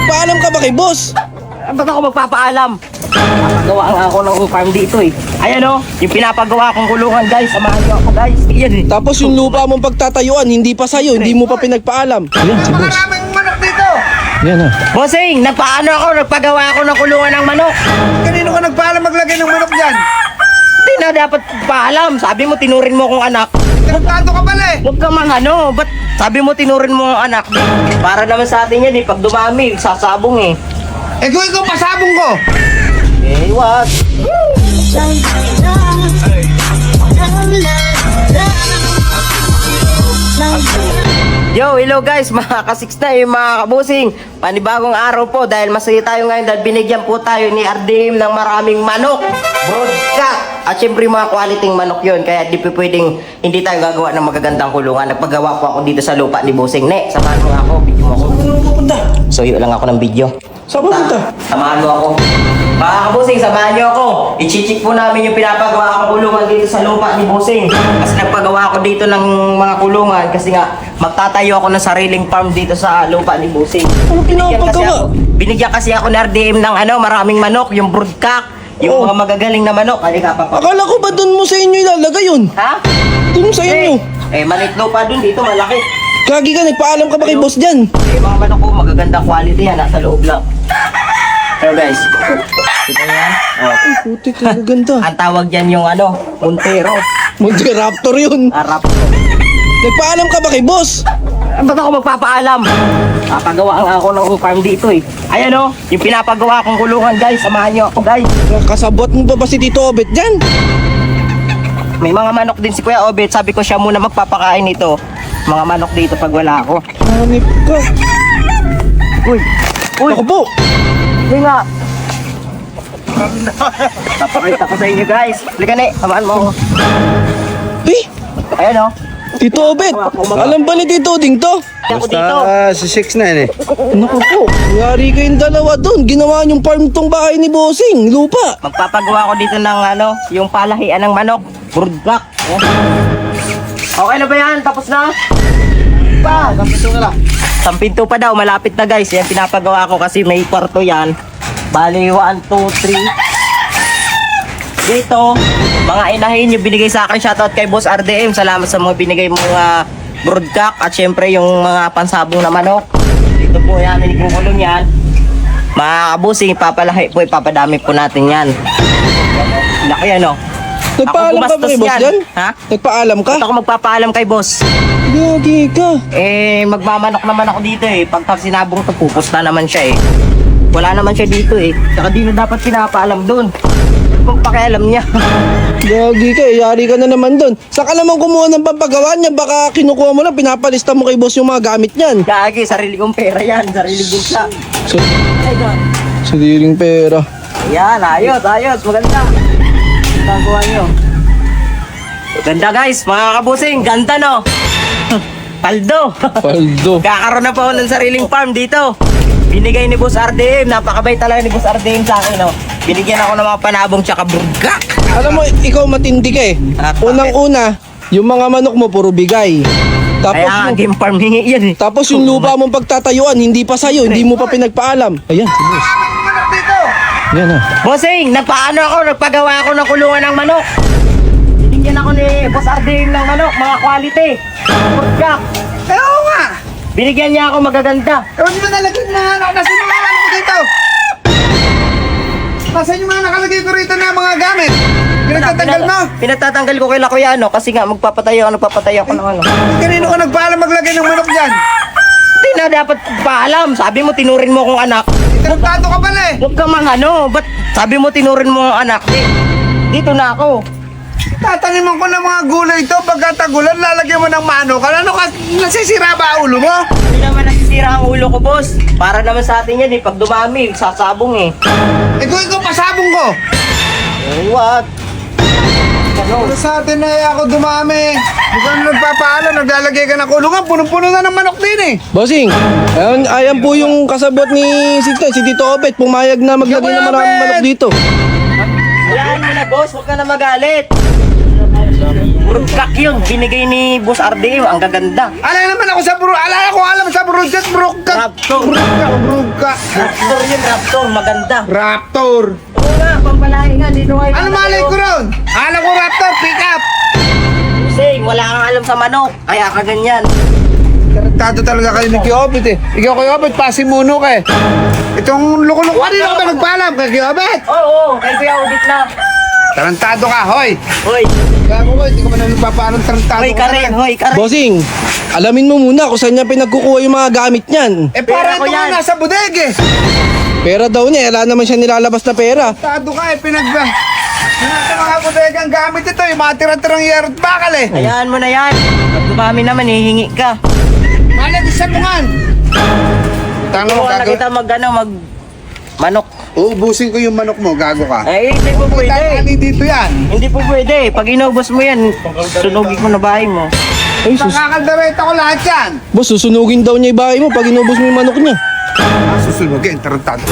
Nagpaalam ka ba kay boss? Ba't ako magpapaalam? Papagawa nga ako ng farm dito eh. Ayan o, yung pinapagawa kong kulungan guys. Samahan niyo ako guys. Iyan eh. Tapos yung lupa mong pagtatayuan, hindi pa sa'yo, hindi mo pa pinagpaalam. Ayan si boss. Maraming manok dito. Yan ah. Bossing, nagpagawa ako ng kulungan ng manok. Kanino ka nagpaalam maglagay ng manok dyan? Hindi na dapat paalam. Sabi mo, tinurin mo akong anak. Tinagkato ka pala eh. Huwag ka mang ano, ba't sabi mo tinurin mo ang anak? Para naman sa atin yan eh, pag dumami, sasabong eh. Eh kung ikaw pasabong ko. Eh, wag. Yo, hello guys, mga ka-6 na yung mga kabusing. Panibagong araw po dahil masaya tayo ngayon dahil binigyan po tayo ni RDM ng maraming manok. Broadcat. At syempre mga quality manok yon, kaya di po pwedeng hindi tayo gagawa ng magagandang kulungan. Nagpagawa po ako dito sa lupa ni Busing. Ne, samahan mo nga ako, video mo ako. Saan pupunta? So yun lang ako ng video. Saan pupunta? Samahan mo ako. Mga kabusing, samahan niyo ako. I-check po namin yung pinapagawa akong kulungan dito sa lupa ni Busing. Kasi nagpagawa ako dito ng mga kulungan kasi nga magtatayo ako ng sariling farm dito sa lupa ni Busing. Ano pinapagawa? Binigyan kasi ako ng RDM ng maraming manok, yung broodcock, yung mga magagaling na manok. Halika pa. Akala ko ba doon mo sa inyo ilalagay yun? Ha? Doon sa inyo. Maliit lupa dun dito, malaki. Gagi ka, nagpaalam ka ba kay boss dyan? Mga manok ko, magagandang quality yan, nasa loob lang. Pero guys, kita niyo yan? Oh. Putik, ang ganda. Ang tawag dyan yung Montero. Mag-raptor yun. Arap. Nagpaalam ka ba kay boss? Ba't ako magpapaalam? Papagawa nga ako ng farm dito eh. Ayan o, yung pinapagawa kong kulungan guys. Samahan niyo ako guys. Kasabot mo ba si Tito Obet dyan? May mga manok din si Kuya Obet. Sabi ko siya muna magpapakain nito. Mga manok dito pag wala ako. Hanip ka. Uy! Uy! Ako po. Uy nga! Papakita ko sa inyo guys. Halika na samahan mo ako. Eh, Ayan o. Tito Obet. Alam ba ni Tito Ding to? Ako dito. si 6'9" eh. Naku po, yari kayong dalawa doon. Ginawa niyong farm tong bahay ni Bossing. Lupa. Magpapagawa ko dito ng yung palahian ng manok. Broodcock. Okay na ba yan? Tapos na? Pa! Sampinto pa daw, malapit na guys. Yan pinapagawa ko kasi may kwarto yan. Bali, 1, 2, 3. Dito, mga inahin yung binigay sa akin. Shoutout kay Boss RDM. Salamat sa mga binigay mga broodcock at syempre yung mga pansabong na manok. Dito po yan, inigugulong yan. Mga kabusing, papalahi po, ipapadami po natin yan. Laki yan o. Nagpaalam ka ba kay boss dyan? Ha? Nagpaalam ka? Ba't ako magpapaalam kay boss? Gagi ka. Magmamanok naman ako dito eh. Pag sinabong ito, pupusta naman siya eh. Wala naman siya dito eh. Saka di na dapat pinapaalam dun. Kung pakialam niya. Gagi ka, yari ka na naman doon. Saka naman kumuha ng pampagawa niya, baka kinukuha mo lang, pinapalista mo kay boss yung mga gamit niyan. Gagi, sarili kong pera yan. Sarili bulsa. So, Ay, God. sariling pera. Yan, ayos, ayos. Maganda. Gagawa niyo. Ganda guys, mga kabusing. Ganda no. Paldo. Paldo. Kakaroon na po ako ng sariling farm dito. Binigay ni Boss RDM. Napakabay talaga ni Boss RDM sa akin, no? Binigyan ako ng mga panabong tsaka broodcock. Alam mo, ikaw matindi ka eh. Unang-una, yung mga manok mo puro bigay. Tapos, Kaya nga, game farming yan eh. tapos yung lupa mong pagtatayuan, hindi pa sa'yo, hindi mo pa pinagpaalam. Ayan, si boss. Manok dito. Yan ah. Bossing, nagpagawa ako ng kulungan ng manok. Binigyan ako ni Boss RDM ng manok, mga quality. Broodcock. Eh oo nga. Binigyan niya ako magaganda. Ewan mo nalagay na nasa yung mga ano ko dito. Nasaan yung mga nakalagay ko rito na mga gamit? Pinagtatanggal mo? Pinagtatanggal ko kay Kuya kasi nga magpapatayo ako ng ano. Kanino ka nagpaalam maglagay ng manok dyan? Hindi na dapat paalam. Sabi mo tinurin mo akong anak. Tinagkato ka pala eh. Huwag ka mang ba't sabi mo tinurin mo ang anak? Dito na ako. Tataniman ko ng mga gulay ito. Pagkatagulan, lalagyan mo ng manok. Ano ka? Nasisira ba ang ulo mo? Hindi naman nasisira ang ulo ko, boss. Para naman sa atin yan eh. Pag dumami, sasabong eh. Eh kung ikaw pasabong ko. Eh, what? Ano sa atin na ako dumami? Hindi ka nagpapaalam, naglalagay ka ng kulungan. Punong-puno na ng manok din eh. Bossing, ayan po yung kasabot ni si Tito Obet. Pumayag na maglagay ng maraming manok dito. Hayaan mo na, boss. Huwag ka na magalit. Broodcock yun. Binigay ni Boss RDM. Ang gaganda. Alala naman ako sa alala ko alam sa Broodcat, Broodcat. Raptor. Broodcat. Raptor yun, Raptor. Maganda. Raptor. Oo nga, pampalahin nga. Dito kayo. Ano malay ko ron? Alam ko Raptor, pick up. Sing, wala kang alam sa manok. Kaya ka ganyan. Tato talaga kayo ni Kiobit eh. Ikaw Kiobit, pasimuno ka eh. Itong lukulok. Kanina ka ba nagpaalam kay Kiobit? Oo, kay Kuya Udit na. Tarantado ka, hoy. Hoy, Gago ko, hindi ko man nagpapaalam tarantado hoy ka Karen, na. hoy Karen. Bossing, alamin mo muna kung saan niya pinagkukuha yung mga gamit niyan. Eh Pera para ko ito nga yan. nasa bodeg eh. Pera daw niya, wala naman siya nilalabas na pera. Tarantado ka eh, pinagba. Nasa mga bodeg ang gamit ito, yung mga tirang-tirang yerot bakal eh. Hayaan mo na yan. Pag dumami naman, hihingi ka. Malagisan mo nga. Tanong mo, Kung gago. kita mag manok. Uubusin ko yung manok mo, gago ka. Eh, hindi po pwede. Tangani dito yan. Hindi po pwede. Pag inubos mo yan, sunugin ko na bahay mo. Ay, sus. Pagkakaldareta ko lahat yan. Boss, susunugin daw niya yung bahay mo pag inubos mo yung manok niya. Susunugin, tarantado.